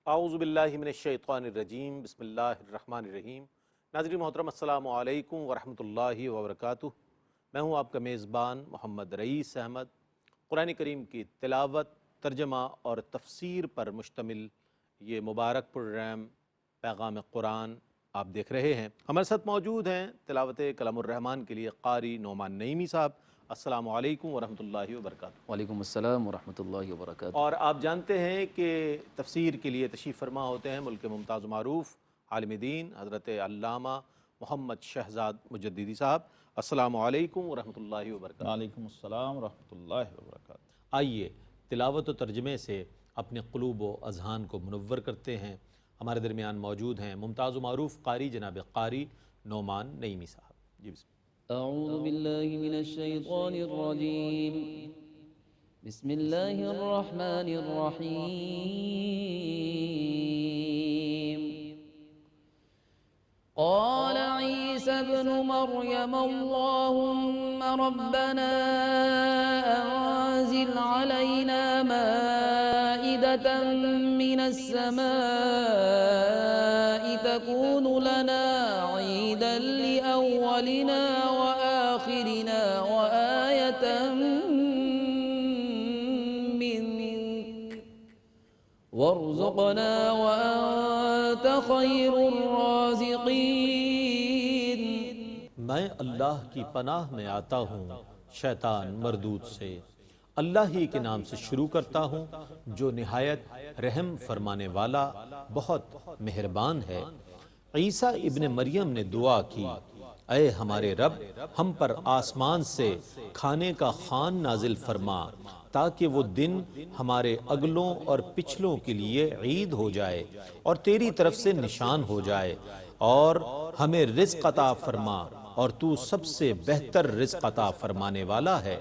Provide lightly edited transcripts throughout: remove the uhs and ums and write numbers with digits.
اعوذ باللہ من الشیطان الرجیم، بسم اللہ الرحمن الرحیم۔ ناظرین محترم، السلام علیکم ورحمۃ اللہ وبرکاتہ۔ میں ہوں آپ کا میزبان محمد رئیس احمد۔ قرآن کریم کی تلاوت، ترجمہ اور تفسیر پر مشتمل یہ مبارک پروگرام پیغام قرآن آپ دیکھ رہے ہیں۔ ہمارے ساتھ موجود ہیں تلاوت کلام الرحمن کے لیے قاری نعمان نعیمی صاحب۔ السلام علیکم ورحمۃ اللہ وبرکاتہ۔ وعلیکم السلام ورحمۃ اللہ وبرکاتہ۔ اور آپ جانتے ہیں کہ تفسیر کے لیے تشریف فرما ہوتے ہیں ملک ممتاز و معروف عالم دین حضرت علامہ محمد شہزاد مجددی صاحب۔ السلام علیکم ورحمۃ اللہ وبرکاتہ۔ وعلیکم السلام ورحمۃ اللہ وبرکاتہ۔ آئیے تلاوت و ترجمے سے اپنے قلوب و اذہان کو منور کرتے ہیں۔ ہمارے درمیان موجود ہیں ممتاز و معروف قاری جناب قاری نعمان نعیمی صاحب۔ جی بسم اللہ۔ اعوذ باللہ من الشیطان الرجیم، بسم اللہ الرحمن الرحیم۔ قال عیسی ابن مریم اللہم ربنا انزل علینا مائدة من السماء تكون لنا عيدا لأولنا وآخرنا وآية منك وارزقنا وأنت خير الرازقين۔ میں اللہ کی پناہ میں آتا ہوں شیطان مردود سے۔ اللہ ہی کے نام سے شروع کرتا ہوں جو نہایت رحم فرمانے والا بہت مہربان ہے۔ عیسیٰ ابن مریم نے دعا کی، اے ہمارے رب، ہم پر آسمان سے کھانے کا خوان نازل فرما تاکہ وہ دن ہمارے اگلوں اور پچھلوں کے لیے عید ہو جائے اور تیری طرف سے نشان ہو جائے، اور ہمیں رزق عطا فرما اور تو سب سے بہتر رزق عطا فرمانے والا ہے۔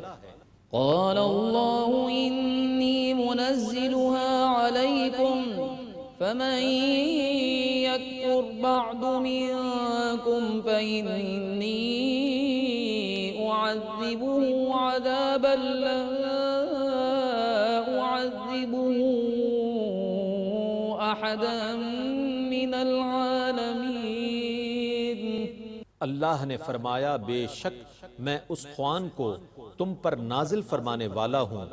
قال الله إني منزلها عليكم فمن يكفر بعد منكم فإني أعذبه عذابا لا أعذبه أحدا من العالمين۔ اللہ نے فرمایا، بے شک میں اس خوان کو تم پر نازل فرمانے والا ہوں،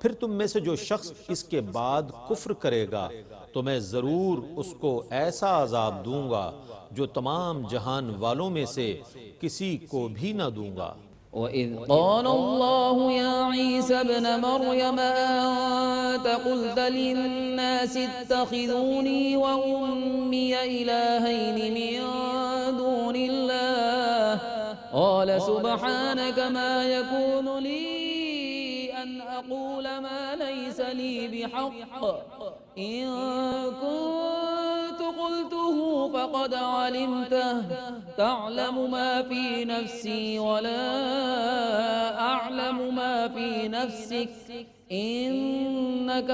پھر تم میں سے جو شخص اس کے بعد کفر کرے گا تو میں ضرور اس کو ایسا عذاب دوں گا جو تمام جہان والوں میں سے کسی کو بھی نہ دوں گا۔ وَإِذْ قَالَ اللَّهُ يَا عِيسَى ابْنَ مَرْيَمَ أَنْتَ قُلْتَ لِلنَّاسِ اتَّخِذُونِي وَأُمِّيَ إِلَٰهَيْنِ مِن دُونِ اللَّهِ قَالَ سُبْحَانَكَ مَا يَكُونُ لِي أَنْ أَقُولَ مَا لَيْسَ لِي بِحَقٍّ إِن كُنتُ قُلْتُهُ فَقَدْ عَلِمْتَهُ تَعْلَمُ مَا فِي نَفْسِي وَلَا أَعْلَمُ مَا فِي نَفْسِكَ إِنَّكَ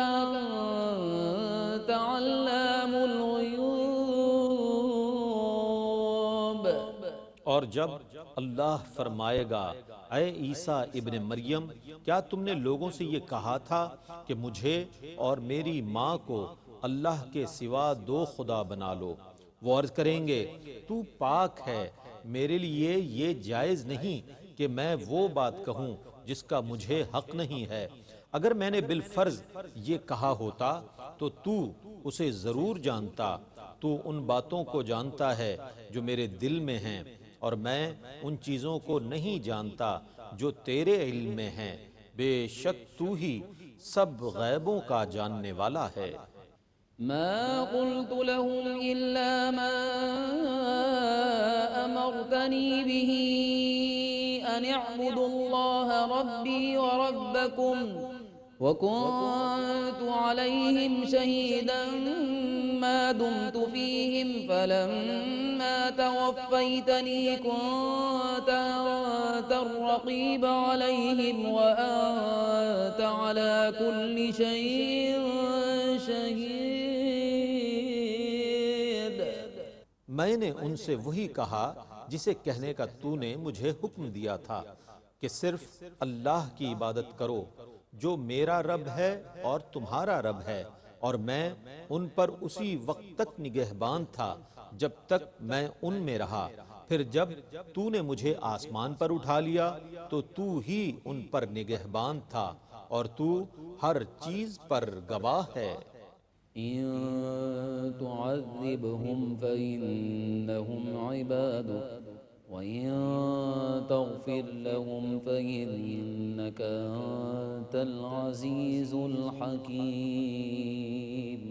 أَنْتَ عَلَّامُ الْغُيُوبِ۔ اور جب اللہ فرمائے گا، اے عیسیٰ ابن مریم، کیا تم نے لوگوں سے یہ کہا تھا کہ مجھے اور میری ماں کو اللہ کے سوا دو خدا بنا لو؟ وہ عرض کریں گے، تو پاک ہے، میرے لیے یہ جائز نہیں کہ میں وہ بات کہوں جس کا مجھے حق نہیں ہے۔ اگر میں نے بالفرض یہ کہا ہوتا تو اسے ضرور جانتا۔ تو ان باتوں کو جانتا ہے جو میرے دل میں ہیں، اور میں ان چیزوں کو نہیں جانتا جو تیرے علم میں ہیں، بے شک تو ہی سب غیبوں کا جاننے والا ہے۔ ما قلت لهم إلا ما أمرتني به أن اعبدوا الله ربي وربكم وكنت عليهم شهيدا ما دمت فيهم فلما توفيتني كنت أنت الرقيب عليهم وأنت على كل شيء شهيد۔ میں نے ان سے وہی کہا جسے کہنے کا تو نے مجھے حکم دیا تھا کہ صرف اللہ کی عبادت کرو جو میرا رب ہے اور تمہارا رب ہے، اور میں ان پر اسی وقت تک نگہبان تھا جب تک میں ان میں رہا، پھر جب تو نے مجھے آسمان پر اٹھا لیا تو تو ہی ان پر نگہبان تھا، اور تو ہر چیز پر گواہ ہے۔ إن تعذبهم فإنهم عبادك وإن تغفر لهم فإنك أنت العزيز الحكيم۔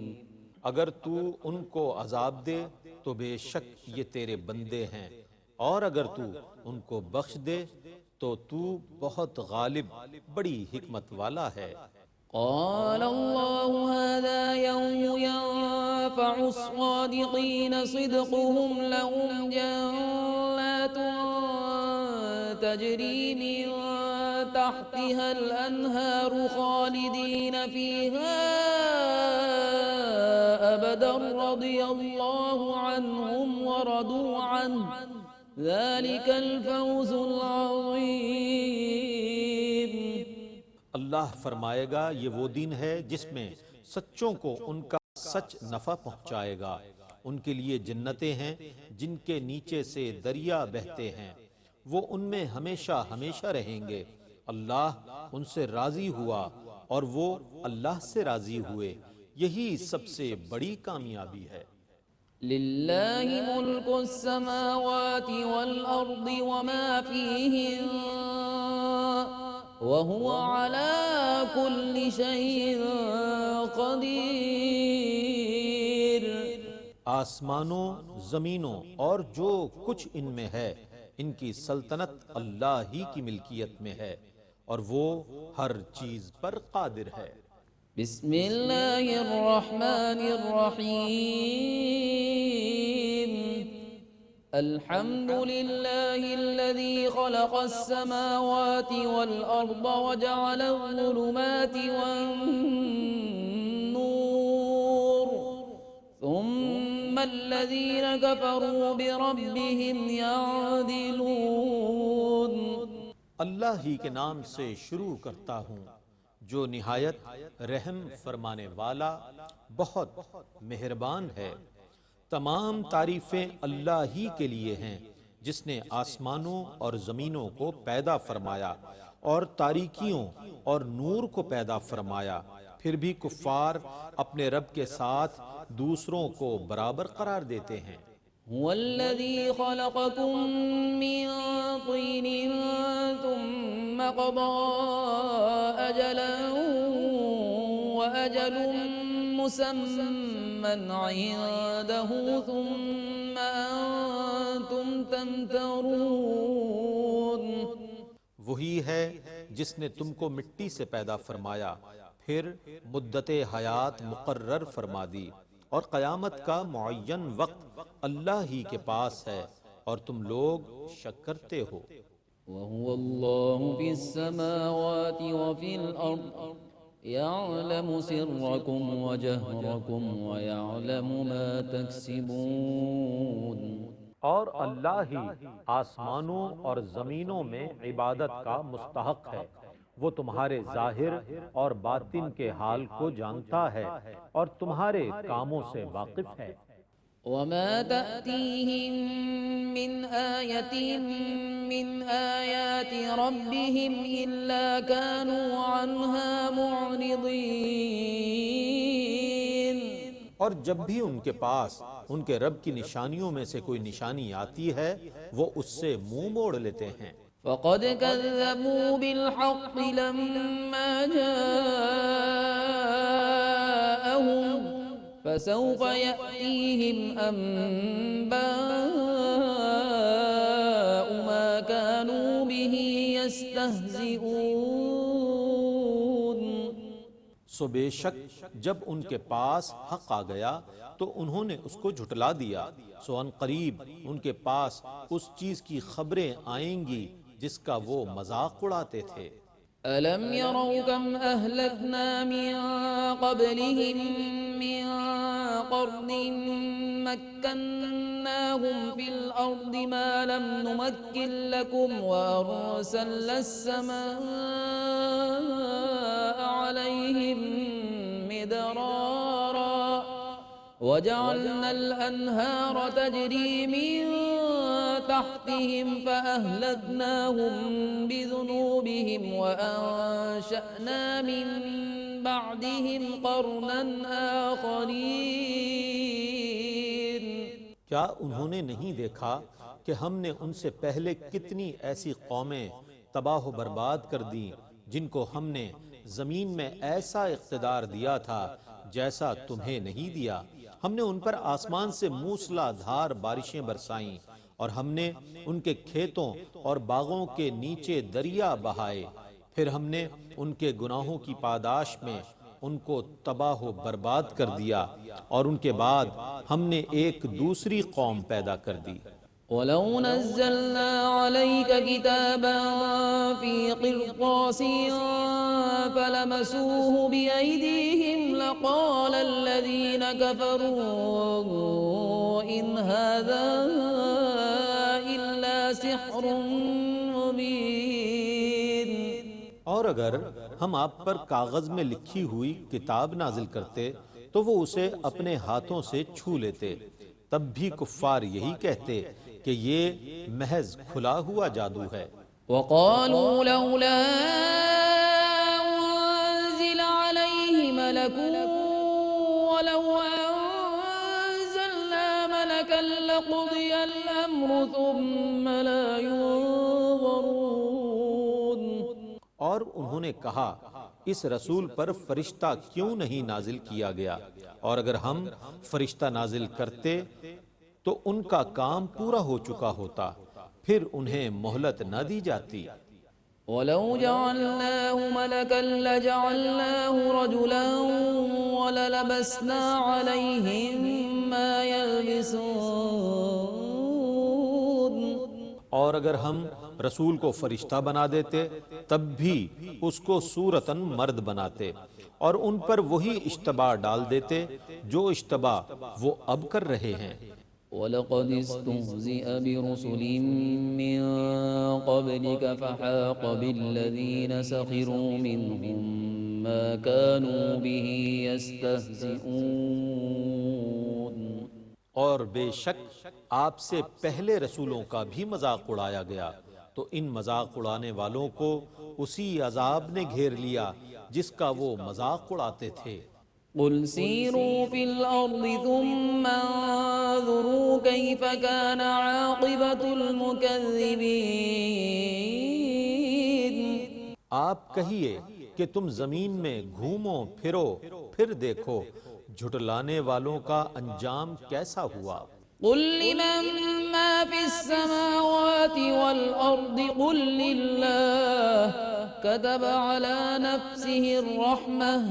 اگر تو ان کو عذاب دے تو بے شک یہ تیرے بندے ہیں، اور اگر تو ان کو بخش دے تو تو بہت غالب بڑی حکمت والا ہے۔ قال الله هذا يوم ينفع الصادقين صدقهم، لهم جنات تجري من تحتها الأنهار خالدين فيها أبدا رضي الله عنهم ورضوا عنه ذلك الفوز العظيم۔ اللہ فرمائے گا یہ وہ دن ہے جس میں سچوں کو ان کا سچ نفع پہنچائے گا، ان کے لیے جنتیں ہیں جن کے نیچے سے دریا بہتے ہیں، وہ ان میں ہمیشہ ہمیشہ رہیں گے، اللہ ان سے راضی ہوا اور وہ اللہ سے راضی ہوئے، یہی سب سے بڑی کامیابی ہے۔ للہ ملک السماوات والارض وما فیہن وهو على كل شيء قدیر۔ آسمانوں زمینوں اور جو کچھ ان میں ہے، ان کی سلطنت اللہ ہی کی ملکیت میں ہے، اور وہ ہر چیز پر قادر ہے۔ بسم اللہ الرحمن الرحیم۔ الحمد للہ الذی خلق السماوات والارض وجعل الظلمات والنور ثم الذین کفروا بربهم یعدلون۔ اللہ ہی کے نام سے شروع کرتا ہوں جو نہایت رحم فرمانے والا بہت مہربان ہے۔ تمام تعریفیں اللہ ہی کے لیے ہیں جس نے آسمانوں اور زمینوں کو پیدا فرمایا اور تاریکیوں اور نور کو پیدا فرمایا، پھر بھی کفار اپنے رب کے ساتھ دوسروں کو برابر قرار دیتے ہیں۔ هو الذي خلقكم من طين ثم قضى أجلا وأجل مسمى عنده ثم أنتم تمترون۔ وہی ہے جس نے تم کو مٹی سے پیدا فرمایا، پھر مدت حیات مقرر فرما دی، اور قیامت کا معین وقت اللہ ہی کے پاس ہے، اور تم لوگ شک کرتے ہو۔ وهو الله في السماوات وفي الأرض يعلم سركم وجهركم ويعلم ما تكسبون۔ اور اللہ ہی آسمانوں اور زمینوں میں عبادت کا مستحق ہے، وہ تمہارے ظاہر اور باطن کے حال کو جانتا ہے اور تمہارے کاموں سے واقف ہے۔ وما تأتيهم من آية من آيات ربهم إلا كانوا عنها معرضين۔ اور جب بھی ان کے پاس ان کے رب کی نشانیوں میں سے کوئی نشانی آتی ہے وہ اس سے منہ موڑ لیتے ہیں۔ فقد كذبوا بالحق لما جاءهم فسوف يأتيهم أنباء ما كانوا به يستهزئون۔ سو بے شک جب ان کے پاس حق آ گیا تو انہوں نے اس کو جھٹلا دیا، سو ان قریب ان کے پاس اس چیز کی خبریں آئیں گی جس کا وہ مذاق اڑاتے تھے۔ أَلَمْ يَرَوْا كَمْ أَهْلَكْنَا مِنْ قَبْلِهِمْ مِنْ قَرْنٍ مَكَّنَّاهُمْ فِي الْأَرْضِ مَا لَمْ نُمَكِّنْ لَكُمْ وَأَرْسَلْنَا السَّمَاءَ عَلَيْهِمْ مِدْرَارًا وجعلنا الأنهار تجري من تحتهم فأهلكناهم بذنوبهم وأنشأنا من بعدهم قرنا آخرين کیا انہوں نے نہیں دیکھا کہ ہم نے ان سے پہلے کتنی ایسی قومیں تباہ و برباد کر دیں جن کو ہم نے زمین میں ایسا اقتدار دیا تھا جیسا تمہیں نہیں دیا؟ ہم نے ان پر آسمان سے موسلا دھار بارشیں برسائیں اور ہم نے ان کے کھیتوں اور باغوں کے نیچے دریا بہائے، پھر ہم نے ان کے گناہوں کی پاداش میں ان کو تباہ و برباد کر دیا، اور ان کے بعد ہم نے ایک دوسری قوم پیدا کر دی۔ وَلَوْ نَزَّلْنَا عَلَيْكَ كِتَابًا فِي قِرْطَاسٍ فَلَمَسُوهُ بِأَيْدِيهِمْ لَقَالَ الَّذِينَ كَفَرُوا إِنْ هَذَا إِلَّا سِحْرٌ مُبِينٌ۔ اور اگر ہم آپ پر کاغذ میں لکھی ہوئی کتاب نازل کرتے تو وہ اسے اپنے ہاتھوں سے چھو لیتے، تب بھی کفار یہی کہتے کہ یہ محض کھلا ہوا جادو ہے۔ وَقَالُوا لَوْلَا أُنزِلَ عَلَيْهِ مَلَكٌ وَلَوْ أَنزَلْنَا مَلَكًا لَقُضِيَ الْأَمْرُ ثُمَّ لَا يُنظَرُونَ۔ اور انہوں نے کہا اس رسول پر فرشتہ کیوں نہیں نازل کیا گیا، اور اگر ہم فرشتہ نازل کرتے تو ان کا کام پورا ہو چکا ہوتا، پھر انہیں مہلت نہ دی جاتی۔ وَلَوْ جَعَلْنَاهُ مَلَكًا لَجَعَلْنَاهُ رَجُلًا وَلَلَبَسْنَا عَلَيْهِمْ مَا يَلْبِسُونَ۔ اور اگر ہم رسول کو فرشتہ بنا دیتے تب بھی اس کو صورتاً مرد بناتے، اور ان پر وہی اشتباہ ڈال دیتے جو اشتباہ وہ اب کر رہے ہیں۔ وَلَقَدِ اسْتُهْزِئَ بِرُسُلٍ مِّن قَبْلِكَ فَحَاقَ بِالَّذِينَ سَخِرُوا مِنْهُم مَّا كَانُوا بِهِ يَسْتَهْزِئُونَ۔ اور بے شک آپ سے پہلے رسولوں کا بھی مذاق اڑایا گیا، تو ان مذاق اڑانے والوں کو اسی عذاب نے گھیر لیا جس کا وہ مذاق اڑاتے تھے۔ قُلْ سِيرُوا فِي الْأَرْضِ ثُمَّ انظُرُوا كَيْفَ كَانَ عَاقِبَةُ الْمُكَذِّبِينَ۔ آپ کہیے کہ تم زمین میں گھومو پھرو، پھر دیکھو جھٹلانے والوں کا انجام کیسا ہوا۔ قُلْ لِمَن مَّا فِي السَّمَاوَاتِ وَالْأَرْضِ قُل لِّلَّهِ كَتَبَ عَلَى نَفْسِهِ الرَّحْمَةَ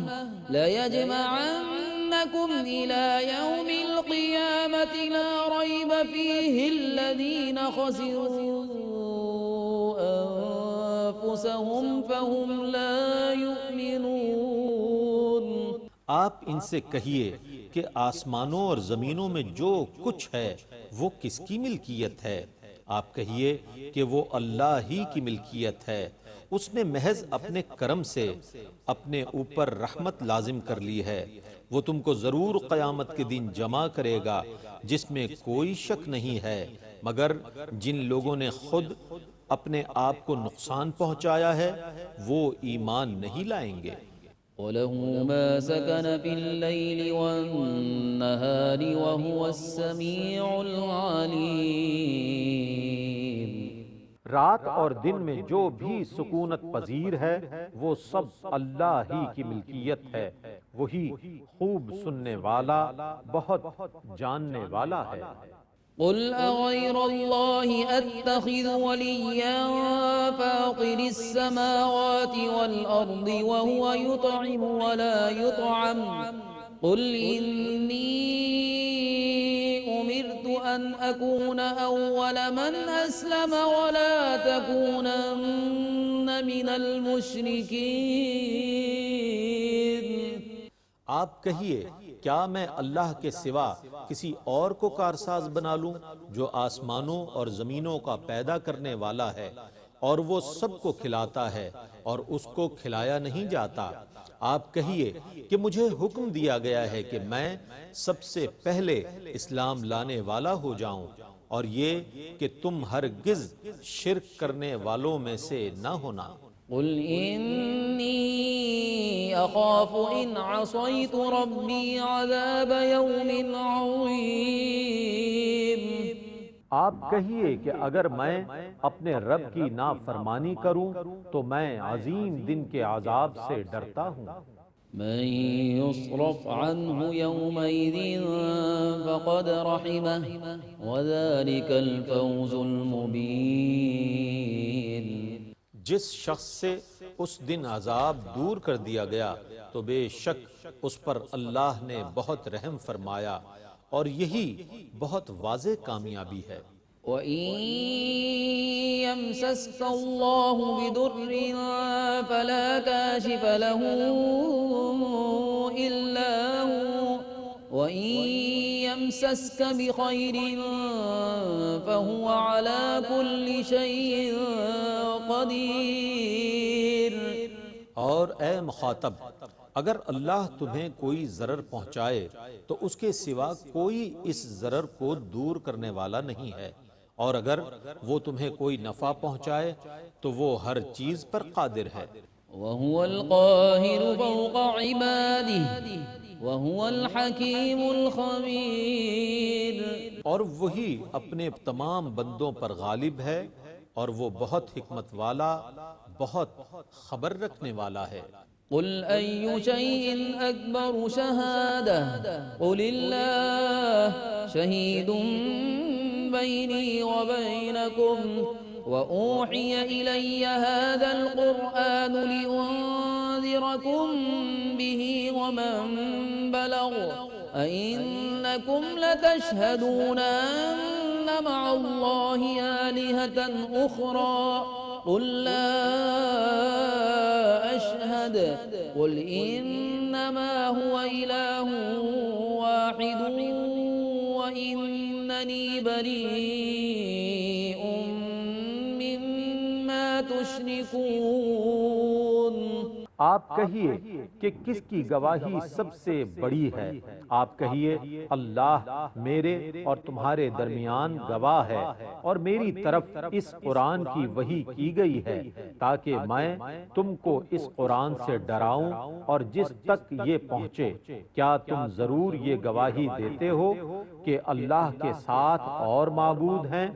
لَيَجْمَعَنَّكُمْ إِلَى يَوْمِ الْقِيَامَةِ لَا رَيْبَ فِيهِ الَّذِينَ خَسِرُوا أَنفُسَهُمْ فَهُمْ لَا يُؤْمِنُونَ۔ آپ ان سے کہیے کہ آسمانوں اور زمینوں میں جو کچھ ہے وہ کس کی ملکیت ہے؟ آپ کہیے کہ وہ اللہ ہی کی ملکیت ہے، اس نے محض اپنے کرم سے اپنے اوپر رحمت لازم کر لی ہے۔ وہ تم کو ضرور قیامت کے دن جمع کرے گا جس میں کوئی شک نہیں ہے، مگر جن لوگوں نے خود اپنے آپ کو نقصان پہنچایا ہے وہ ایمان نہیں لائیں گے۔ وَلَهُ مَا سَكَنَ فِي اللَّيْلِ وَالنَّهَارِ وَهُوَ السَّمِيعُ الْعَلِيمُ۔ رات اور دن میں جو بھی سکونت پذیر ہے وہ سب اللہ ہی کی ملکیت ہے، وہی خوب سننے والا، بہت جاننے والا ہے۔ قُلْ أَغَيْرَ اللَّهِ أَتَّخِذُ وَلِيًّا فَاطِرِ السَّمَاوَاتِ وَالْأَرْضِ وَهُوَ يُطْعِمُ وَلَا يُطْعَمُ قُلْ إِنِّي أُمِرْتُ أَنْ أَكُونَ أَوَّلَ مَنْ أَسْلَمَ وَلَا تَكُونَنَّ مِنَ الْمُشْرِكِينَ۔ آپ کہیے کیا میں اللہ کے سوا کسی اور کو کارساز بنا لوں جو آسمانوں اور زمینوں کا پیدا کرنے والا ہے اور وہ سب کو کھلاتا ہے اور اس کو کھلایا نہیں جاتا۔ آپ کہیے کہ مجھے حکم دیا گیا ہے کہ میں سب سے پہلے اسلام لانے والا ہو جاؤں، اور یہ کہ تم ہرگز شرک کرنے والوں میں سے نہ ہونا۔ قل إني أخاف إن عصيت ربي عذاب يوم عظيم۔ آپ کہیے کہ اگر میں اپنے رب کی نافرمانی کروں تو میں عظیم دن کے عذاب سے ڈرتا ہوں۔ من يصرف عنه يومئذ فقد رحمه وذلك الفوز المبين۔ جس شخص سے اس دن عذاب دور کر دیا گیا تو بے شک اس پر اللہ نے بہت رحم فرمایا، اور یہی بہت واضح کامیابی ہے۔ وَإِن يَمْسَسْكَ اللَّهُ بِضُرٍّ فَلَا كَاشِفَ لَهُ إِلَّا هُوَ وَإِن يَمْسَسْكَ بِخَيْرٍ فَهُوَ عَلَى كُلِّ شَيْءٍ قَدِيرٌ۔ اور اے مخاطب، اگر اللہ تمہیں کوئی ضرر پہنچائے تو اس کے سوا کوئی اس ضرر کو دور کرنے والا نہیں ہے، اور اگر وہ تمہیں کوئی نفع پہنچائے تو وہ ہر چیز پر قادر ہے۔ وَهُوَ الْقَاهِرُ فَوْقَ عِبَادِهِ وَهُوَ الْحَكِيمُ الْخَبِيرُ۔ اور وہی اپنے تمام بندوں پر غالب ہے، اور وہ بہت حکمت والا، بہت خبر رکھنے والا ہے۔ قل أي شيء أكبر شهادة قل الله شهيد بيني وبينكم وأوحي إلي هذا القرآن لأنذركم به ومن بلغ أئنكم لتشهدون أن مع الله آلهة أخرى قل لا أشهد قل إنما هو إله واحد وإنني بريء مما تشركون۔ آپ کہیے کہ کس کی گواہی سب سے بڑی ہے؟ آپ کہیے اللہ میرے اور تمہارے درمیان گواہ ہے، اور میری طرف اس قرآن کی وحی کی گئی ہے تاکہ میں تم کو اس قرآن سے ڈراؤں اور جس تک یہ پہنچے۔ کیا تم ضرور یہ گواہی دیتے ہو کہ اللہ کے ساتھ اور معبود ہیں؟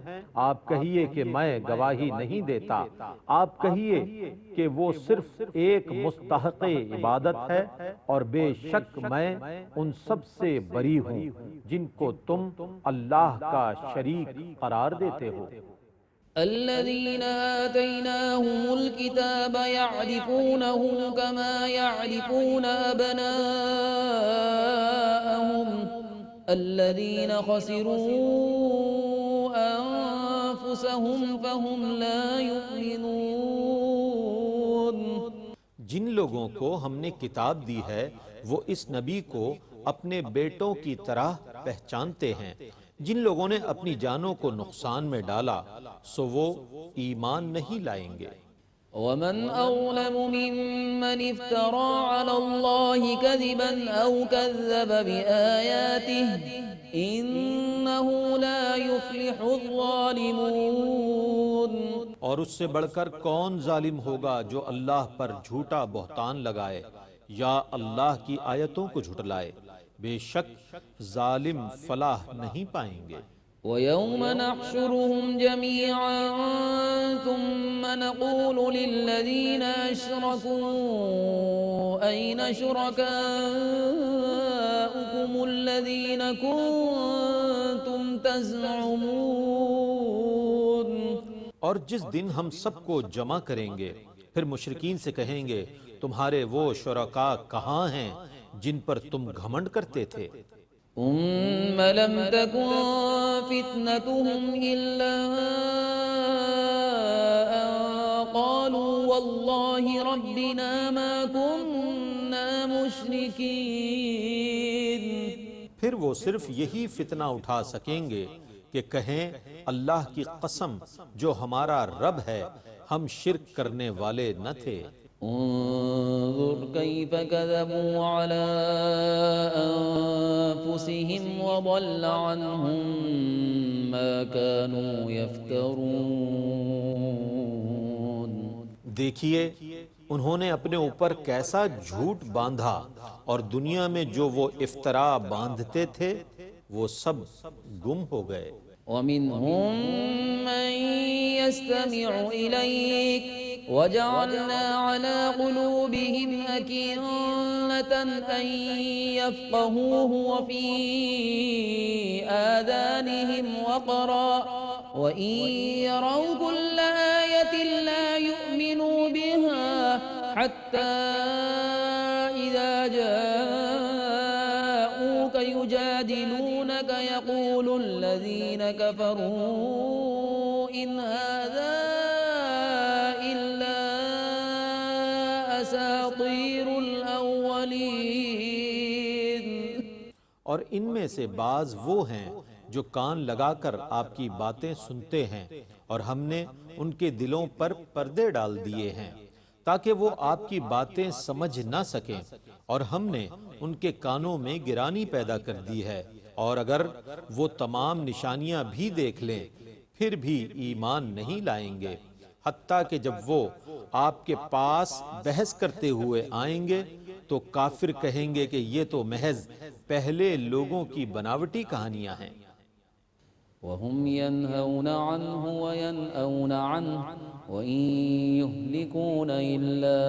آپ کہیے کہ میں گواہی نہیں دیتا۔ آپ کہیے کہ وہ صرف ایک مستحق عبادت ہے، اور بے شک میں ان سب سے بری ہوں جن کو تم اللہ کا شریک قرار دیتے ہو۔ الذين آتيناهم الكتاب يعرفونه كما يعرفون أبناءهم الذين خسروا أنفسهم فهم لا يؤمنون۔ جن لوگوں کو ہم نے کتاب دی ہے وہ اس نبی کو اپنے بیٹوں کی طرح پہچانتے ہیں۔ جن لوگوں نے اپنی جانوں کو نقصان میں ڈالا سو وہ ایمان نہیں لائیں گے۔ ومن أظلم ممن افترى على الله كذبا أو كذب بآياته إنه لا يفلح الظالمون۔ اور اس سے بڑھ کر کون ظالم ہوگا جو اللہ پر جھوٹا بہتان لگائے یا اللہ کی آیتوں کو جھٹلائے؟ بے شک ظالم فلاح نہیں پائیں گے۔ وَيَوْمَ نَحْشُرُهُمْ جَمِيعًا ثُمَّ نَقُولُ لِلَّذِينَ أَشْرَكُوا أَيْنَ شُرَكَاؤُكُمُ الَّذِينَ كُنتُمْ تَزْعُمُونَ۔ اور جس دن ہم سب کو جمع کریں گے پھر مشرکین سے کہیں گے تمہارے وہ شرکاء کہاں ہیں جن پر تم گھمنڈ کرتے تھے؟ ثم لم تكن فتنتهم إلا أن قالوا والله ربنا ما كنا مشركين۔ پھر وہ صرف یہی فتنہ اٹھا سکیں گے کہ کہیں اللہ کی قسم جو ہمارا رب ہے ہم شرک کرنے والے نہ تھے۔ انظر كيف كذبوا على أنفسهم وضل عنهم ما كانوا يفترون۔ دیکھیے انہوں نے اپنے اوپر کیسا جھوٹ باندھا، اور دنیا میں جو وہ افطرا باندھتے تھے وہ سب گم ہو گئے۔ ومنهم من يستمع إليك وجعلنا على قلوبهم أكنة أن يفقهوه وفي آذانهم وقرا وإن يروا كل آية لا يؤمنوا بها حتى إذا جاءوك يجادلونك يقول الذين كفروا إن هذا إلا أساطير الأولين۔ اور ان میں سے بعض وہ ہیں جو کان لگا کر آپ کی باتیں سنتے ہیں، اور ہم نے ان کے دلوں پر پردے ڈال دیے ہیں تاکہ وہ آپ کی باتیں سمجھ نہ سکیں، اور ہم نے ان کے کانوں میں گرانی پیدا کر دی ہے، اور اگر وہ تمام نشانیاں بھی دیکھ لیں پھر بھی ایمان نہیں لائیں گے، حتیٰ کہ جب وہ آپ کے پاس بحث کرتے ہوئے آئیں گے تو کافر کہیں گے کہ یہ تو محض پہلے لوگوں کی بناوٹی کہانیاں ہیں۔ وهم ينهون عنه وينأون عنه وإن يهلكون إلا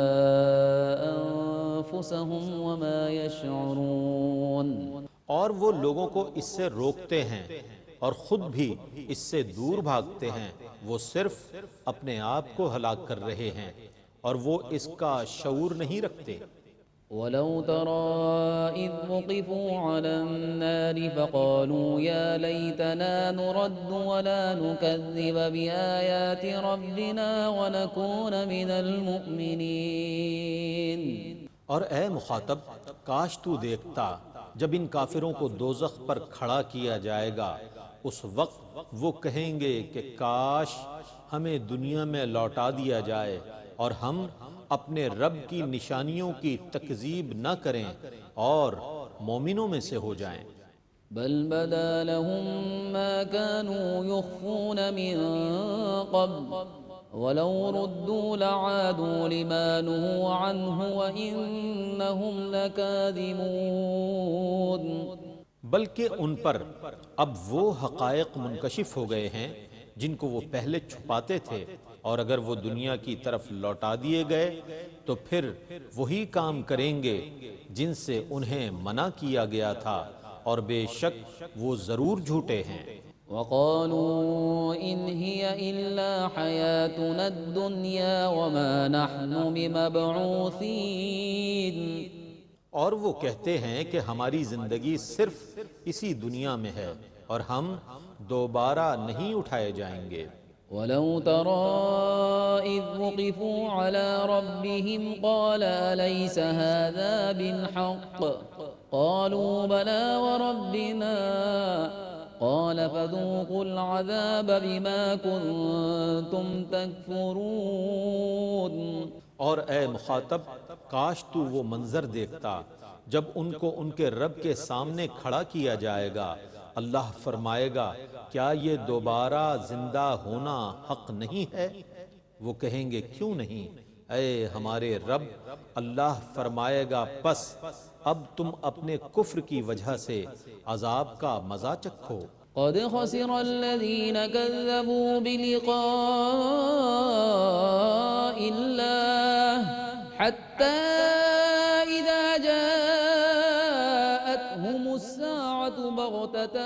أنفسهم وما يشعرون۔ اور وہ لوگوں کو اس سے روکتے ہیں اور خود بھی اس سے دور بھاگتے ہیں، وہ صرف اپنے آپ کو ہلاک کر رہے ہیں اور وہ اس کا شعور نہیں رکھتے۔ ولو ترى إذ وقفوا على النار فقالوا يا ليتنا نرد ولا نكذب بآيات ربنا ونكون من المؤمنين۔ اور اے مخاطب، کاش تو دیکھتا جب ان کافروں کو دوزخ پر کھڑا کیا جائے گا، اس وقت وہ کہیں گے کہ کاش ہمیں دنیا میں لوٹا دیا جائے اور ہم اپنے رب کی نشانیوں کی تکذیب نہ کریں اور مومنوں میں سے ہو جائیں۔ بل بدا لهم ما كانوا يخفون من قبل ولو ردوا لعادوا لما نهوا عنه وإنهم لكاذبون۔ بلکہ ان پر اب وہ حقائق منکشف ہو گئے ہیں جن کو وہ پہلے چھپاتے تھے، اور اگر وہ دنیا کی طرف لوٹا دیے گئے تو پھر وہی کام کریں گے جن سے انہیں منع کیا گیا تھا، اور بے شک وہ ضرور جھوٹے ہیں۔ وقالوا إن هي إلا حياتنا الدنيا وما نحن بمبعوثين۔ اور وہ کہتے ہیں کہ ہماری زندگی صرف اسی دنیا میں ہے اور ہم دوبارہ نہیں اٹھائے جائیں گے۔ ولو ترى إذ وقفوا على ربهم قال أليس هذا بالحق قالوا بلى وربنا قال فذوقوا العذاب بما كنتم تكفرون۔ اور اے مخاطب، کاش تو وہ منظر دیکھتا جب ان کو ان کے رب کے سامنے کھڑا کیا جائے گا، اللہ فرمائے گا کیا یہ دوبارہ زندہ ہونا حق نہیں ہے؟ وہ کہیں گے کیوں نہیں؟ اے ہمارے رب، اللہ فرمائے گا پس اب تم اپنے کفر کی وجہ سے عذاب کا مزہ چکھو۔ قد خسر الذين كذبوا بلقاء الله حتى إذا جاءتهم الساعة بغتة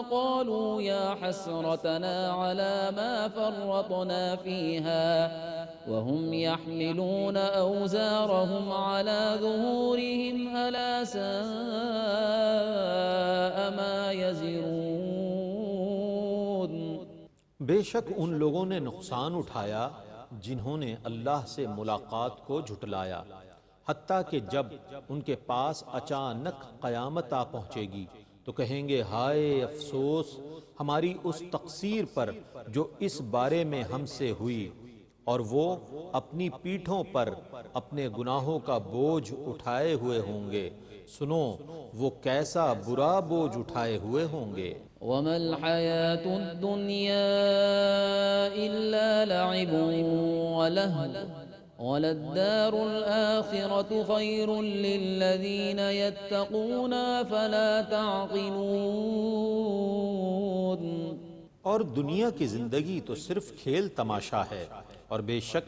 قالوا يا حسرتنا على ما فرطنا فيها وهم يحملون أوزارهم على ظهورهم ألا ساء ما يزرون۔ بے شک ان لوگوں نے نقصان اٹھایا جنہوں نے اللہ سے ملاقات کو جھٹلایا، حتیٰ کہ جب ان کے پاس اچانک قیامت آ پہنچے گی تو کہیں گے ہائے افسوس ہماری اس تقصیر پر جو اس بارے میں ہم سے ہوئی، اور وہ اپنی پیٹھوں پر اپنے گناہوں کا بوجھ اٹھائے ہوئے ہوں گے۔ سنو وہ کیسا برا بوجھ اٹھائے ہوئے ہوں گے۔ وما الحياة الدنيا إلا لعب ولهو وللدار الآخرة خير للذين يتقون فلا تعقلون۔ اور دنیا کی زندگی تو صرف کھیل تماشا ہے، اور بے شک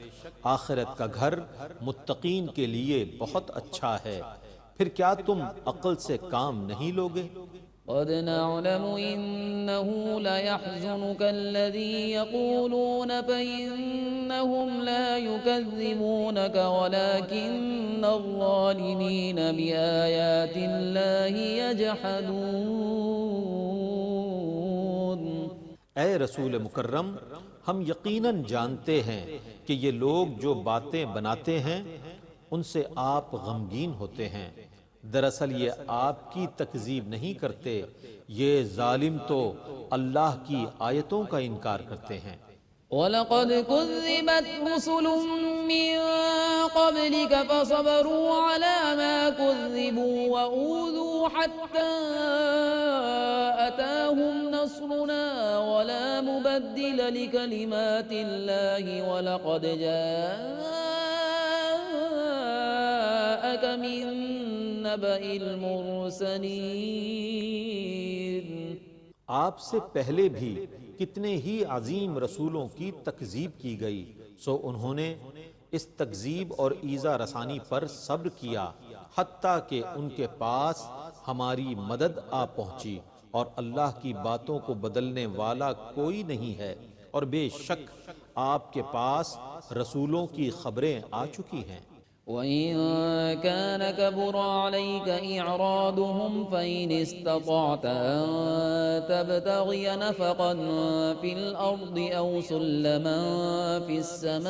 آخرت کا گھر متقین کے لیے بہت اچھا ہے، پھر کیا تم عقل سے کام نہیں لوگے؟ قد نعلم إنه ليحزنك الذي يقولون فإنهم لا يكذبونك ولكن الظالمين بآيات الله يجحدون۔ اے رسول مکرم، ہم یقیناً جانتے ہیں کہ یہ لوگ جو باتیں بناتے ہیں ان سے آپ غمگین ہوتے ہیں، دراصل یہ آپ کی تکذیب نہیں کرتے، یہ ظالم تو اللہ کی آیتوں کا انکار کرتے ہیں۔ وَلَقَدْ كُذِّبَتْ رُسُلٌ مِّن قَبْلِكَ فَصَبَرُوا عَلَى مَا كُذِّبُوا وَأُوذُوا حَتَّى أَتَاهُمْ نَصْرُنَا وَلَا مُبَدِّلَ لِكَلِمَاتِ اللَّهِ وَلَقَدْ جَاءَكَ مِن نَّبَإِ الْمُرْسَلِينَ۔ آپ سے پہلے بھی کتنے ہی عظیم رسولوں کی تکذیب کی گئی، سو انہوں نے اس تکذیب اور ایذا رسانی پر صبر کیا حتیٰ کہ ان کے پاس ہماری مدد آ پہنچی، اور اللہ کی باتوں کو بدلنے والا کوئی نہیں ہے، اور بے شک آپ کے پاس رسولوں کی خبریں آ چکی ہیں۔ وَإِن كَانَ كَبُرَ عَلَيْكَ إِعْرَاضُهُمْ فَإِنِ اسْتَطَعْتَ أَن تَبْتَغِيَ نَفَقًا فِي الْأَرْضِ أَوْ سُلَّمًا فِي السَّمَاءِ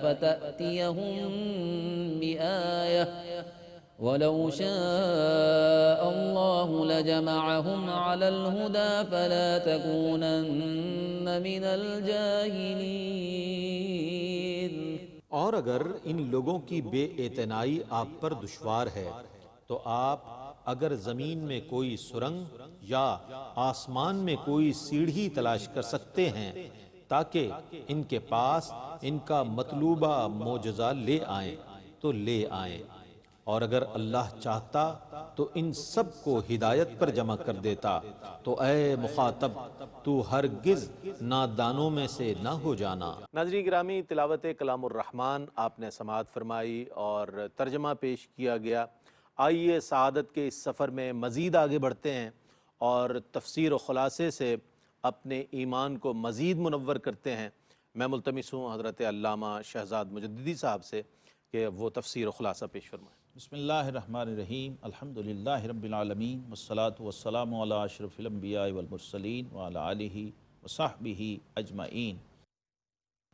فَتَأْتِيَهُم بِآيَةٍ وَلَوْ شَاءَ اللَّهُ لَجَمَعَهُمْ عَلَى الْهُدَى فَلَا تَكُونَنَّ مِنَ الْجَاهِلِينَ۔ اور اگر ان لوگوں کی بے اعتنائی آپ پر دشوار ہے تو آپ اگر زمین میں کوئی سرنگ یا آسمان میں کوئی سیڑھی تلاش کر سکتے ہیں تاکہ ان کے پاس ان کا مطلوبہ معجزہ لے آئیں تو لے آئیں، اور اگر اللہ چاہتا تو ان سب کو ہدایت پر جمع کر دیتا، تو اے مخاطب تو ہرگز نادانوں میں سے نہ ہو جانا۔ ناظرین گرامی، تلاوت کلام الرحمن آپ نے سماعت فرمائی اور ترجمہ پیش کیا گیا۔ آئیے سعادت کے اس سفر میں مزید آگے بڑھتے ہیں اور تفسیر و خلاصے سے اپنے ایمان کو مزید منور کرتے ہیں۔ میں ملتمس ہوں حضرت علامہ شہزاد مجددی صاحب سے کہ وہ تفسیر و خلاصہ پیش فرمائیں۔ بسم اللہ الرحمن الرحیم، الحمدللہ رب العالمین، والصلاة والسلام علی اشرف الانبیاء والمرسلین وعلی آلہ وصحبہ اجمعین۔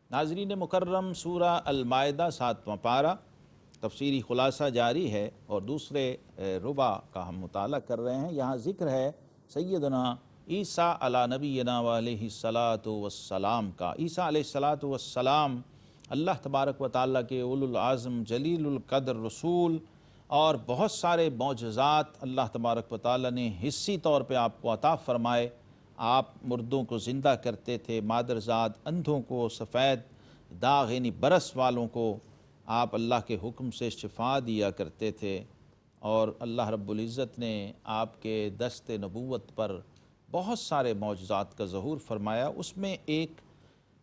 ناظرین مکرم، سورہ المائدہ 7واں پارہ تفسیری خلاصہ جاری ہے اور دوسرے ربع کا ہم مطالعہ کر رہے ہیں۔ یہاں ذکر ہے سیدنا عیسیٰ علی نبینا علیہ الصلاۃ والسلام کا۔ عیسیٰ علیہ الصلاۃ والسلام اللہ تبارک و تعالیٰ کے اولو العزم جلیل القدر رسول، اور بہت سارے معجزات اللہ تبارک و تعالیٰ نے حصی طور پہ آپ کو عطا فرمائے۔ آپ مردوں کو زندہ کرتے تھے، مادرزاد اندھوں کو، سفید داغ یعنی برس والوں کو آپ اللہ کے حکم سے شفا دیا کرتے تھے، اور اللہ رب العزت نے آپ کے دست نبوت پر بہت سارے معجزات کا ظہور فرمایا۔ اس میں ایک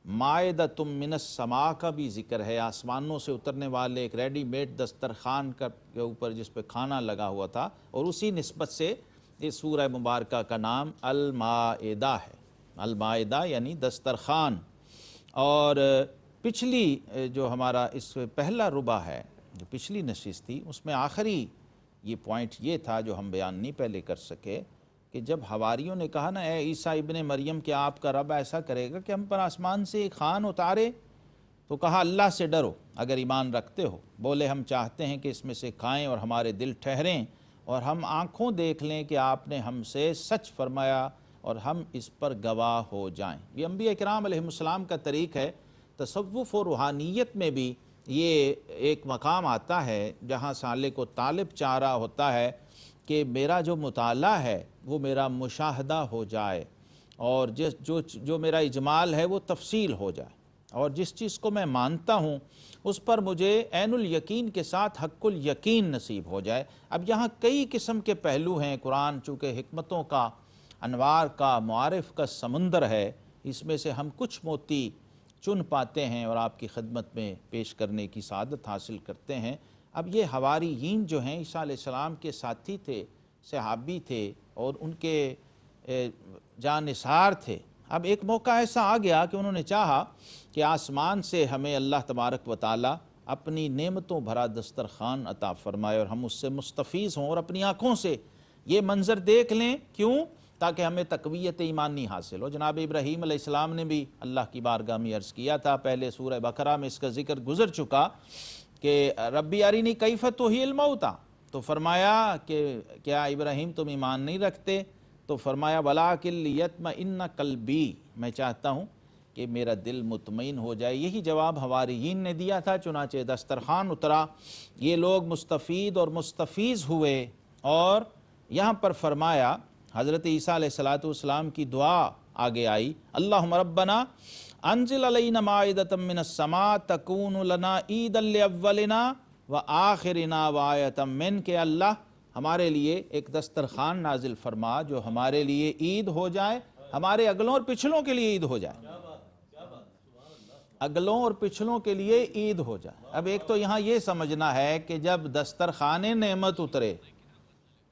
مائدۃ من السماء کا بھی ذکر ہے، آسمانوں سے اترنے والے ایک ریڈی میڈ دسترخوان کے اوپر جس پہ کھانا لگا ہوا تھا، اور اسی نسبت سے اس سورہ مبارکہ کا نام المائدہ ہے۔ المائدہ یعنی دسترخوان۔ اور پچھلی جو ہمارا اس پہلا ربع ہے، جو پچھلی نشست تھی، اس میں آخری یہ پوائنٹ یہ تھا جو ہم بیان نہیں پہلے کر سکے کہ جب حواریوں نے کہا نا، اے عیسیٰ ابن مریم، کہ آپ کا رب ایسا کرے گا کہ ہم پر آسمان سے ایک خوان اتارے؟ تو کہا اللہ سے ڈرو اگر ایمان رکھتے ہو۔ بولے ہم چاہتے ہیں کہ اس میں سے کھائیں اور ہمارے دل ٹھہریں اور ہم آنکھوں دیکھ لیں کہ آپ نے ہم سے سچ فرمایا اور ہم اس پر گواہ ہو جائیں۔ یہ انبیاء کرام علیہ السلام کا طریق ہے۔ تصوف و روحانیت میں بھی یہ ایک مقام آتا ہے جہاں سالک و طالب چاہ رہا ہوتا ہے کہ میرا جو مطالعہ ہے وہ میرا مشاہدہ ہو جائے، اور جو میرا اجمال ہے وہ تفصیل ہو جائے، اور جس چیز کو میں مانتا ہوں اس پر مجھے عین الیقین کے ساتھ حق الیقین نصیب ہو جائے۔ اب یہاں کئی قسم کے پہلو ہیں۔ قرآن چونکہ حکمتوں کا، انوار کا، معارف کا سمندر ہے، اس میں سے ہم کچھ موتی چن پاتے ہیں اور آپ کی خدمت میں پیش کرنے کی سعادت حاصل کرتے ہیں۔ اب یہ حواریین جو ہیں عیسیٰ علیہ السلام کے ساتھی تھے، صحابی تھے، اور ان کے جانثار تھے۔ اب ایک موقع ایسا آ گیا کہ انہوں نے چاہا کہ آسمان سے ہمیں اللہ تبارک و تعالی اپنی نعمتوں بھرا دسترخوان عطا فرمائے اور ہم اس سے مستفیض ہوں اور اپنی آنکھوں سے یہ منظر دیکھ لیں۔ کیوں؟ تاکہ ہمیں تقویت ایمانی حاصل ہو۔ جناب ابراہیم علیہ السلام نے بھی اللہ کی بارگاہ میں عرض کیا تھا، پہلے سورہ بقرہ میں اس کا ذکر گزر چکا کہ ربی ارینی کیف تحیی الموتی، تو فرمایا کہ کیا ابراہیم تم ایمان نہیں رکھتے؟ تو فرمایا ولاکن لیطمئن قلبی، میں چاہتا ہوں کہ میرا دل مطمئن ہو جائے۔ یہی جواب حواریین نے دیا تھا، چنانچہ دسترخوان اترا، یہ لوگ مستفید اور مستفیض ہوئے، اور یہاں پر فرمایا حضرت عیسیٰ علیہ السلام کی دعا آگے آئی، اللہم ربنا انزل علینا مائدۃ من السماء تکون لنا عیدا لاولنا وآخرنا وآیۃ منک، کہ اللہ ہمارے لیے ایک دسترخوان نازل فرما جو ہمارے لیے عید ہو جائے، ہمارے اگلوں اور پچھلوں کے لیے عید ہو جائے، اگلوں اور پچھلوں کے لیے عید ہو جائے۔ اب ایک تو یہاں یہ سمجھنا ہے کہ جب دسترخوان نعمت اترے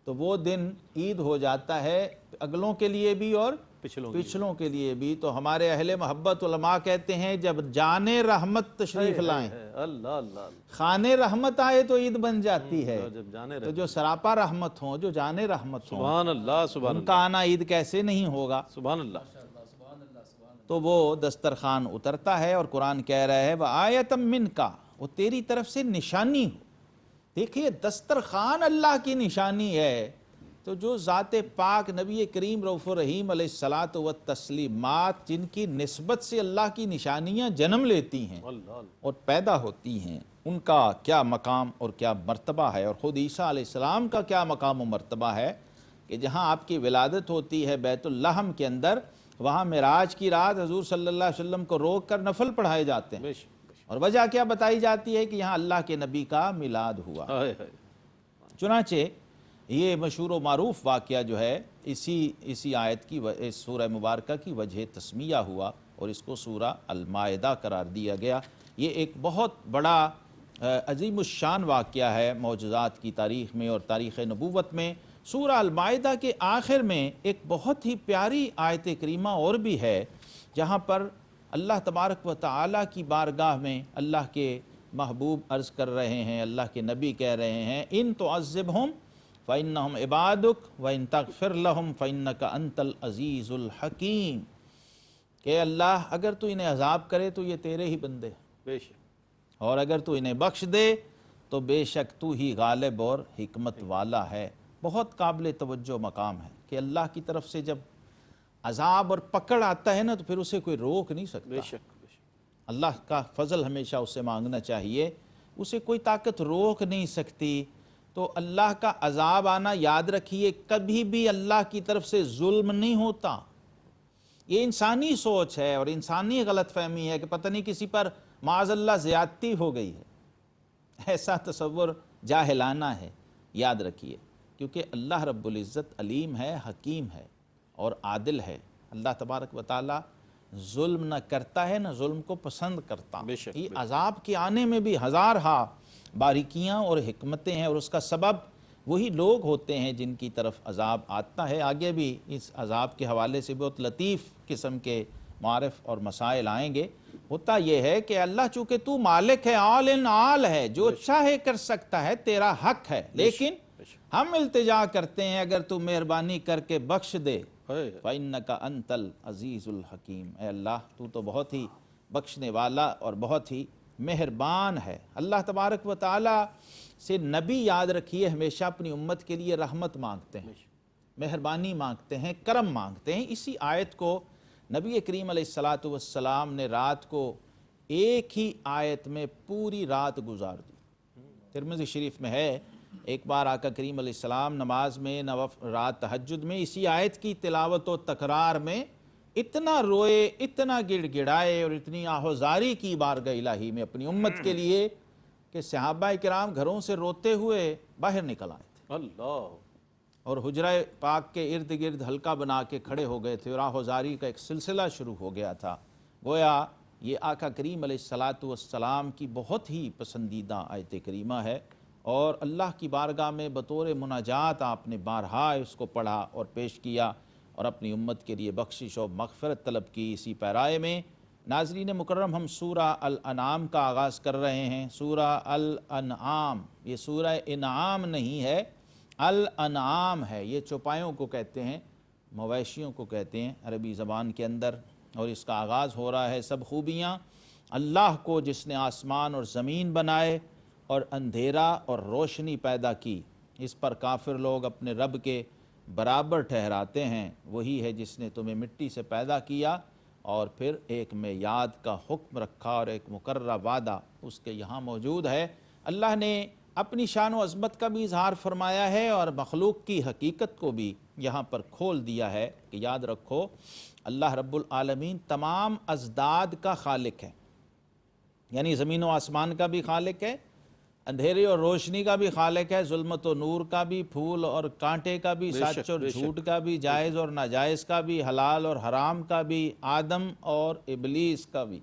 تو وہ دن عید ہو جاتا ہے اگلوں کے لیے بھی اور پچھلوں کے لیے بھی۔ تو ہمارے اہل محبت علماء کہتے ہیں جب جان رحمت تشریف لائیں، خان رحمت آئے تو عید بن جاتی ہے، تو جو سراپا رحمت ہوں، جو جان رحمت ہوں، سبحان اللہ، سبحان ان کا آنا عید کیسے نہیں ہوگا؟ سبحان اللہ۔ تو وہ دسترخوان اترتا ہے اور قرآن کہہ رہا ہے وآیۃ منک، وہ تیری طرف سے نشانی ہو۔ دیکھیے دسترخوان اللہ کی نشانی ہے، تو جو ذات پاک نبی کریم رؤوف الرحیم علیہ الصلاۃ والتسلیمات جن کی نسبت سے اللہ کی نشانیاں جنم لیتی ہیں اور پیدا ہوتی ہیں، ان کا کیا مقام اور کیا مرتبہ ہے، اور خود عیسیٰ علیہ السلام کا کیا مقام و مرتبہ ہے کہ جہاں آپ کی ولادت ہوتی ہے بیت اللحم کے اندر، وہاں معراج کی رات حضور صلی اللہ علیہ وسلم کو روک کر نفل پڑھائے جاتے ہیں، اور وجہ کیا بتائی جاتی ہے کہ یہاں اللہ کے نبی کا میلاد ہوا۔ چنانچہ یہ مشہور و معروف واقعہ جو ہے اسی آیت کی اس سورہ مبارکہ کی وجہ تسمیہ ہوا اور اس کو سورہ المائدہ قرار دیا گیا۔ یہ ایک بہت بڑا عظیم الشان واقعہ ہے معجزات کی تاریخ میں اور تاریخ نبوت میں۔ سورہ المائدہ کے آخر میں ایک بہت ہی پیاری آیت کریمہ اور بھی ہے، جہاں پر اللہ تبارک و تعالیٰ کی بارگاہ میں اللہ کے محبوب عرض کر رہے ہیں، اللہ کے نبی کہہ رہے ہیں ان تعذبہم فإنہم عبادک وإن تغفر لہم فإنک انت العزیز الحکیم، کہ اللہ اگر تو انہیں عذاب کرے تو یہ تیرے ہی بندے بے شک، اور اگر تو انہیں بخش دے تو بے شک تو ہی غالب اور حکمت والا ہے۔ بہت قابل توجہ مقام ہے کہ اللہ کی طرف سے جب عذاب اور پکڑ آتا ہے نا تو پھر اسے کوئی روک نہیں سکتا۔ بے شک، بے شک۔ اللہ کا فضل ہمیشہ اسے مانگنا چاہیے، اسے کوئی طاقت روک نہیں سکتی۔ تو اللہ کا عذاب آنا یاد رکھیے کبھی بھی اللہ کی طرف سے ظلم نہیں ہوتا۔ یہ انسانی سوچ ہے اور انسانی غلط فہمی ہے کہ پتہ نہیں کسی پر معاذ اللہ زیادتی ہو گئی ہے، ایسا تصور جاہلانہ ہے۔ یاد رکھیے کیونکہ اللہ رب العزت علیم ہے، حکیم ہے اور عادل ہے۔ اللہ تبارک و تعالی ظلم نہ کرتا ہے، نہ ظلم کو پسند کرتا۔ بے شک، یہ عذاب کے آنے میں بھی ہزارہا باریکیاں اور حکمتیں ہیں، اور اس کا سبب وہی لوگ ہوتے ہیں جن کی طرف عذاب آتا ہے۔ آگے بھی اس عذاب کے حوالے سے بہت لطیف قسم کے معارف اور مسائل آئیں گے۔ ہوتا یہ ہے کہ اللہ چونکہ تو مالک ہے، آل ان آل ہے، جو چاہے کر سکتا ہے، تیرا حق ہے، لیکن ہم التجا کرتے ہیں اگر تو مہربانی کر کے بخش دے فَإِنَّكَ أَنْتَ الْعَزِيزُ الْحَكِيمُ، اے اللہ تو تو بہت ہی بخشنے والا اور بہت ہی مہربان ہے۔ اللہ تبارک و تعالی سے نبی یاد رکھیے ہمیشہ اپنی امت کے لیے رحمت مانگتے ہیں، مہربانی مانگتے ہیں، کرم مانگتے ہیں۔ اسی آیت کو نبی کریم علیہ الصلاۃ والسلام نے رات کو ایک ہی آیت میں پوری رات گزار دی۔ ترمذی شریف میں ہے، ایک بار آقا کریم علیہ السلام نماز میں رات تہجد میں اسی آیت کی تلاوت و تکرار میں اتنا روئے، اتنا گڑ گڑائے اور اتنی آہوزاری کی بارگاہ الہی میں اپنی امت کے لیے کہ صحابہ کرام گھروں سے روتے ہوئے باہر نکل آئے تھے اللہ، اور حجرہ پاک کے ارد گرد حلقہ بنا کے کھڑے ہو گئے تھے اور آہوزاری کا ایک سلسلہ شروع ہو گیا تھا۔ گویا یہ آقا کریم علیہ الصلاۃ والسلام کی بہت ہی پسندیدہ آیت کریمہ ہے، اور اللہ کی بارگاہ میں بطور مناجات آپ نے بارہا اس کو پڑھا اور پیش کیا اور اپنی امت کے لیے بخشش و مغفرت طلب کی۔ اسی پیرائے میں ناظرین مکرم ہم سورہ الانعام کا آغاز کر رہے ہیں۔ سورہ الانعام، یہ سورہ انعام نہیں ہے، الانعام ہے۔ یہ چوپایوں کو کہتے ہیں، مویشیوں کو کہتے ہیں عربی زبان کے اندر، اور اس کا آغاز ہو رہا ہے سب خوبیاں اللہ کو جس نے آسمان اور زمین بنائے اور اندھیرا اور روشنی پیدا کی، اس پر کافر لوگ اپنے رب کے برابر ٹھہراتے ہیں۔ وہی ہے جس نے تمہیں مٹی سے پیدا کیا اور پھر ایک میعاد کا حکم رکھا اور ایک مقررہ وعدہ اس کے یہاں موجود ہے۔ اللہ نے اپنی شان و عظمت کا بھی اظہار فرمایا ہے اور مخلوق کی حقیقت کو بھی یہاں پر کھول دیا ہے کہ یاد رکھو اللہ رب العالمین تمام ازداد کا خالق ہے، یعنی زمین و آسمان کا بھی خالق ہے، اندھیرے اور روشنی کا بھی خالق ہے، ظلمت و نور کا بھی، پھول اور کانٹے کا بھی، سچ اور جھوٹ کا بھی، جائز اور ناجائز کا بھی، حلال اور حرام کا بھی، آدم اور ابلیس کا بھی۔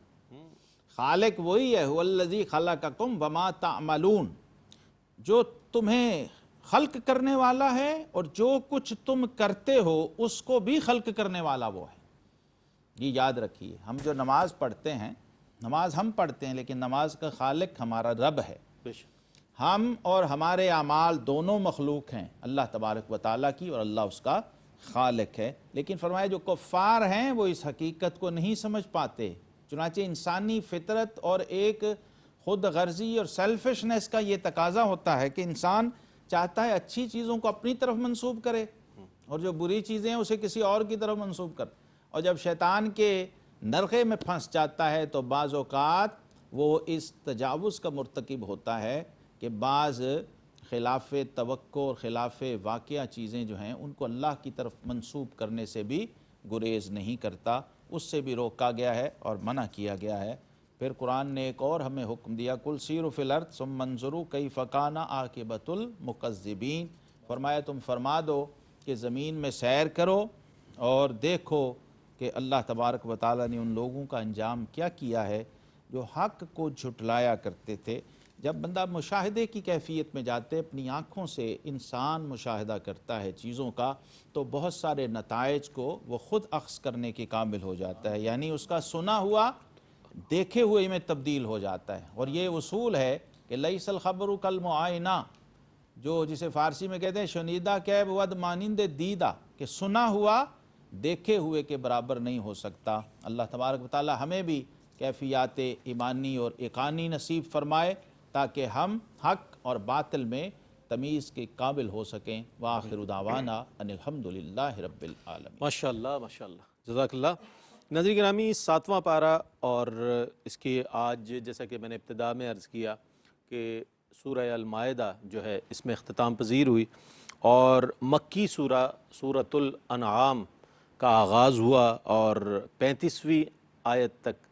خالق وہی ہے، هو الذی خلقکم وما تعملون، جو تمہیں خلق کرنے والا ہے اور جو کچھ تم کرتے ہو اس کو بھی خلق کرنے والا وہ ہے۔ یہ یاد رکھیے، ہم جو نماز پڑھتے ہیں، نماز ہم پڑھتے ہیں لیکن نماز کا خالق ہمارا رب ہے۔ ہم اور ہمارے اعمال دونوں مخلوق ہیں اللہ تبارک و تعالیٰ کی، اور اللہ اس کا خالق ہے۔ لیکن فرمایا جو کفار ہیں وہ اس حقیقت کو نہیں سمجھ پاتے، چنانچہ انسانی فطرت اور ایک خود غرضی اور سیلفشنس کا یہ تقاضا ہوتا ہے کہ انسان چاہتا ہے اچھی چیزوں کو اپنی طرف منسوب کرے اور جو بری چیزیں ہیں اسے کسی اور کی طرف منسوب کرے، اور جب شیطان کے نرغے میں پھنس جاتا ہے تو بعض اوقات وہ اس تجاوز کا مرتکب ہوتا ہے کہ بعض خلاف توقع اور خلاف واقعہ چیزیں جو ہیں ان کو اللہ کی طرف منسوب کرنے سے بھی گریز نہیں کرتا، اس سے بھی روکا گیا ہے اور منع کیا گیا ہے۔ پھر قرآن نے ایک اور ہمیں حکم دیا، قُلْ سِیرُوا فِی الْأَرْضِ ثُمَّ انظُرُوا کَیْفَ کَانَ عَاقِبَۃُ الْمُکَذِّبِینَ، فرمایا تم فرما دو کہ زمین میں سیر کرو اور دیکھو کہ اللہ تبارک و تعالیٰ نے ان لوگوں کا انجام کیا کیا ہے جو حق کو جھٹلایا کرتے تھے۔ جب بندہ مشاہدے کی کیفیت میں جاتے، اپنی آنکھوں سے انسان مشاہدہ کرتا ہے چیزوں کا، تو بہت سارے نتائج کو وہ خود اخذ کرنے کے قابل ہو جاتا ہے، یعنی اس کا سنا ہوا دیکھے ہوئے میں تبدیل ہو جاتا ہے۔ اور یہ اصول ہے کہ لیس الخبر کالمعائنہ، جو جسے فارسی میں کہتے ہیں شنیدہ کیب ود مانند دیدہ، کہ سنا ہوا دیکھے ہوئے کے برابر نہیں ہو سکتا۔ اللہ تبارک و تعالی ہمیں بھی کیفیات ایمانی اور یقینی نصیب فرمائے تاکہ ہم حق اور باطل میں تمیز کے قابل ہو سکیں۔ وآخر دعوانا ان الحمدللہ رب العالمین۔ ماشاءاللہ ماشاءاللہ، جزاک اللہ۔ ناظرین گرامی، 7واں پارہ، اور اس کی آج جیسا کہ میں نے ابتدا میں عرض کیا کہ سورہ المائدہ جو ہے اس میں اختتام پذیر ہوئی، اور مکی سورۃ الانعام کا آغاز ہوا اور 35ویں آیت تک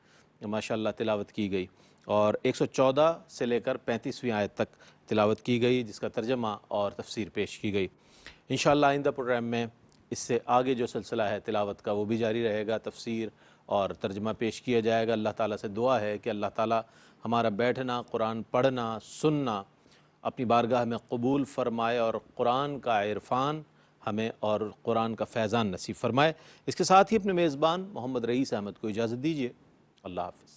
ماشاءاللہ تلاوت کی گئی، اور 114 سے لے کر 35ویں آیت تک تلاوت کی گئی، جس کا ترجمہ اور تفسیر پیش کی گئی۔ انشاءاللہ آئندہ پروگرام میں اس سے آگے جو سلسلہ ہے تلاوت کا وہ بھی جاری رہے گا، تفسیر اور ترجمہ پیش کیا جائے گا۔ اللہ تعالیٰ سے دعا ہے کہ اللہ تعالیٰ ہمارا بیٹھنا، قرآن پڑھنا، سننا اپنی بارگاہ میں قبول فرمائے، اور قرآن کا عرفان ہمیں اور قرآن کا فیضان نصیب فرمائے۔ اس کے ساتھ ہی اپنے میزبان محمد رئیس احمد کو اجازت دیجیے۔ اللہ حافظ۔